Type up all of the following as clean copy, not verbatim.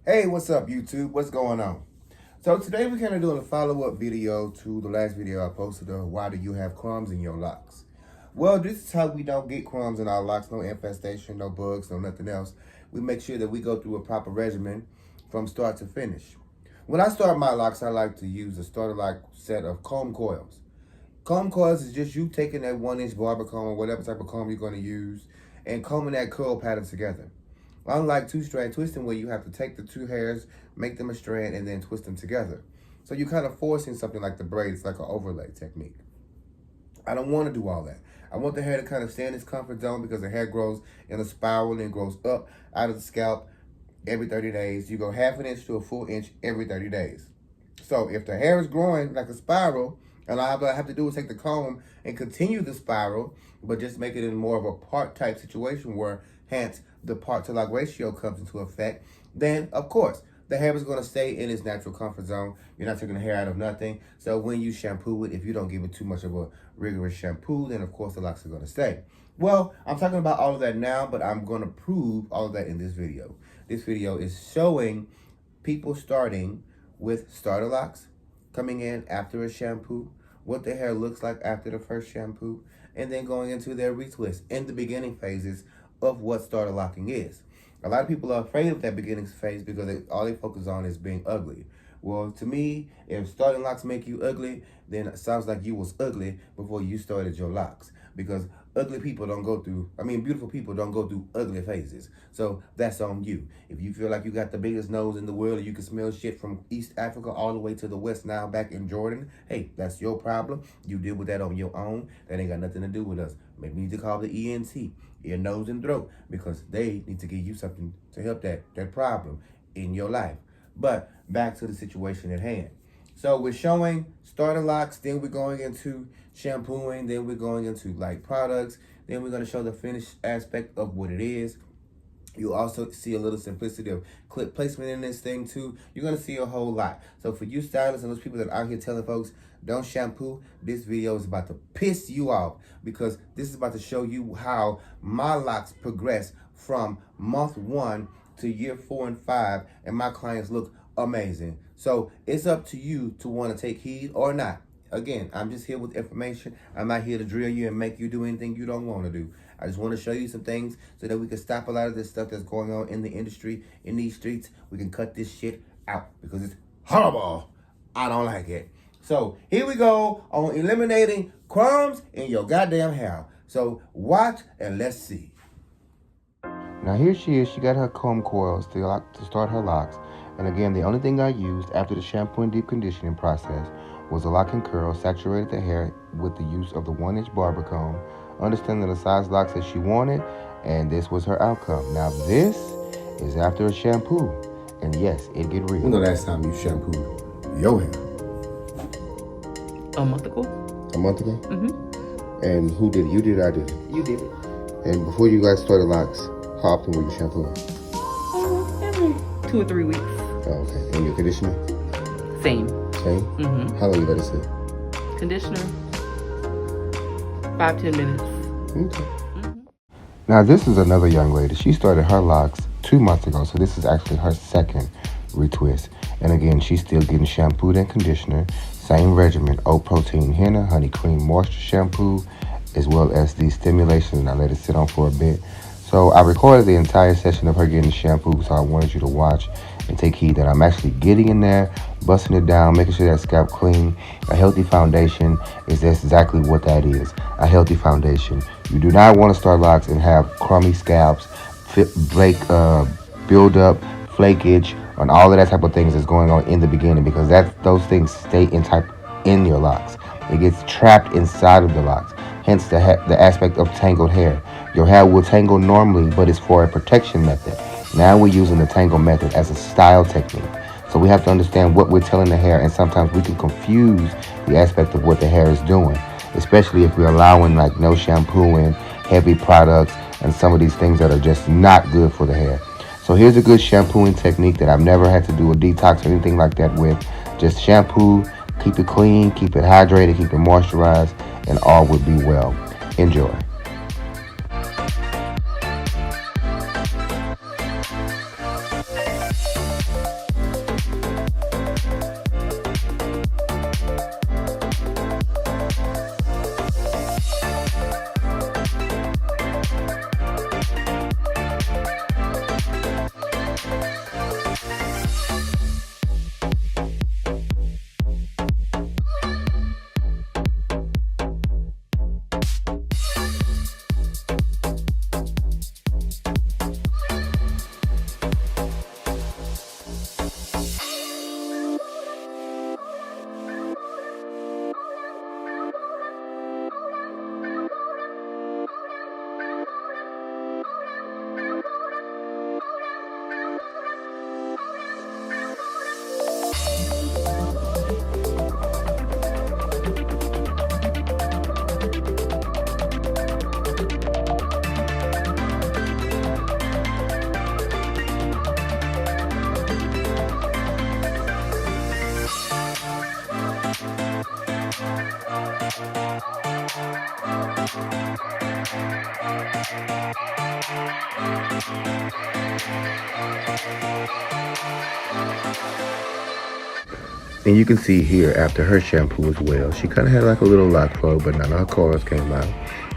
Hey, what's up, YouTube? What's going on? So today we're kind of doing a follow-up video to the last video I posted of why do you have crumbs in your locks? Well, this is how we don't get crumbs in our locks, no infestation, no bugs, no nothing else. We make sure that we go through a proper regimen from start to finish. When I start my locks, I like to use a starter lock set of comb coils. Comb coils is just you taking that 1-inch barber comb or whatever type of comb you're going to use and combing that curl pattern together. Unlike two-strand twisting where you have to take the two hairs, make them a strand, and then twist them together. So you're kind of forcing something like the braids, like an overlay technique. I don't want to do all that. I want the hair to kind of stay in its comfort zone because the hair grows in a spiral and grows up out of the scalp every 30 days. You go half an inch to a full inch every 30 days. So if the hair is growing like a spiral, and all I have to do is take the comb and continue the spiral, but just make it in more of a part type situation where hence the part to log ratio comes into effect, then of course the hair is going to stay in its natural comfort zone. You're not taking the hair out of nothing. So when you shampoo it, if you don't give it too much of a rigorous shampoo, then of course the locks are going to stay. Well, I'm talking about all of that now, but I'm going to prove all of that in this video. This video is showing people starting with starter locks, coming in after a shampoo, what the hair looks like after the first shampoo, and then going into their retwist in the beginning phases of what starter locking is. A lot of people are afraid of that beginning phase because all they focus on is being ugly. Well, to me, if starting locks make you ugly, then it sounds like you was ugly before you started your locks. Because beautiful people don't go through ugly phases. So that's on you. If you feel like you got the biggest nose in the world and you can smell shit from East Africa all the way to the West Nile back in Jordan, hey, that's your problem. You deal with that on your own. That ain't got nothing to do with us. Maybe you need to call the ENT, ear, nose, and throat, because they need to give you something to help that problem in your life. But back to the situation at hand. So we're showing starter locks, then we're going into shampooing, then we're going into like products, then we're going to show the finished aspect of what it is. You also see a little simplicity of clip placement in this thing too. You're going to see a whole lot. So for you stylists and those people that are out here telling folks don't shampoo, this video is about to piss you off, because this is about to show you how my locks progress from month 1 to year 4 and 5, and my clients look amazing. So it's up to you to want to take heed or not. Again, I'm just here with information. I'm not here to drill you and make you do anything you don't want to do. I just want to show you some things so that we can stop a lot of this stuff that's going on in the industry, in these streets. We can cut this shit out because it's horrible. I don't like it. So here we go on eliminating crumbs in your goddamn hair. So watch and let's see. Now here she is. She got her comb coils to start her locks. And again, the only thing I used after the shampoo and deep conditioning process was a lock and curl, saturated the hair with the use of the 1-inch barber comb, understanding the size locks that she wanted, and this was her outcome. Now this is after a shampoo, and yes, it get real. When the last time you shampooed your hair? A month ago. A month ago? Mm-hmm. And who did it? You did it, I did it? You did it. And before you guys started locks, how often were you shampooing? Every 2 or 3 weeks. Oh, okay. And your conditioner? Same. Same? Mm-hmm. How long you let it sit? Conditioner, 5-10 minutes. Okay. Mm-hmm. Now this is another young lady. She started her locks 2 months ago, so this is actually her second retwist. And again, she's still getting shampooed and conditioner. Same regimen: oat protein henna, honey cream moisture shampoo, as well as the stimulation. And I let it sit on for a bit. So I recorded the entire session of her getting shampoo, so I wanted you to watch and take heed that I'm actually getting in there, busting it down, making sure that scalp clean. A healthy foundation is exactly what that is, a healthy foundation. You do not want to start locks and have crummy scalps, build up, flakage, and all of that type of things that's going on in the beginning, because those things stay in your locks. It gets trapped inside of the locks, hence the aspect of tangled hair. Your hair will tangle normally, but it's for a protection method. Now we're using the tangle method as a style technique. So we have to understand what we're telling the hair, and sometimes we can confuse the aspect of what the hair is doing, especially if we're allowing like no shampooing, heavy products, and some of these things that are just not good for the hair. So here's a good shampooing technique that I've never had to do a detox or anything like that with. Just shampoo, keep it clean, keep it hydrated, keep it moisturized, and all would be well. Enjoy. And you can see here after her shampoo as well, she kind of had like a little lock flow, but none of her curls came out.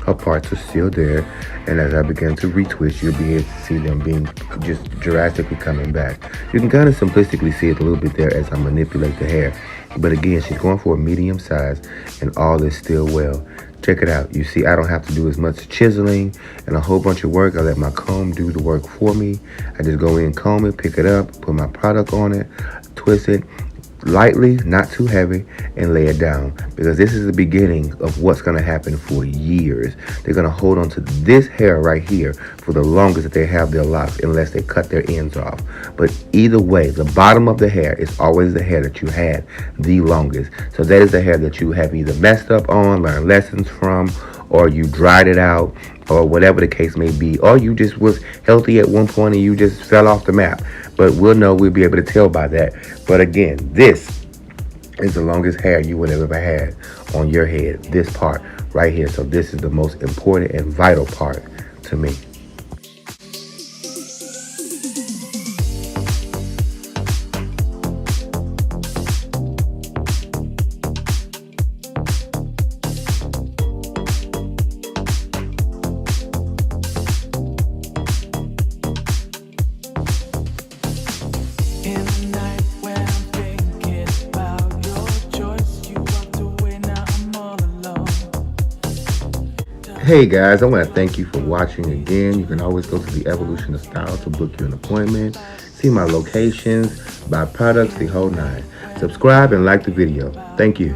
Her parts are still there, and as I begin to retwist, you'll be able to see them being just drastically coming back. You can kind of simplistically see it a little bit there as I manipulate the hair. But again, she's going for a medium size, and all is still well. Check it out. You see, I don't have to do as much chiseling and a whole bunch of work. I let my comb do the work for me. I just go in, comb it, pick it up, put my product on it, twist it lightly, not too heavy, and lay it down, because this is the beginning of what's going to happen for years. They're going to hold on to this hair right here for the longest that they have their locks, unless they cut their ends off. But either way, the bottom of the hair is always the hair that you had the longest. So that is the hair that you have either messed up on, learned lessons from, or you dried it out, or whatever the case may be, or you just was healthy at one point and you just fell off the map. But we'll be able to tell by that. But again, this is the longest hair you would have ever had on your head, this part right here. So this is the most important and vital part to me. Hey guys, I want to thank you for watching again. You can always go to the Evolution of Style to book you an appointment, see my locations, buy products, the whole nine. Subscribe and like the video. Thank you.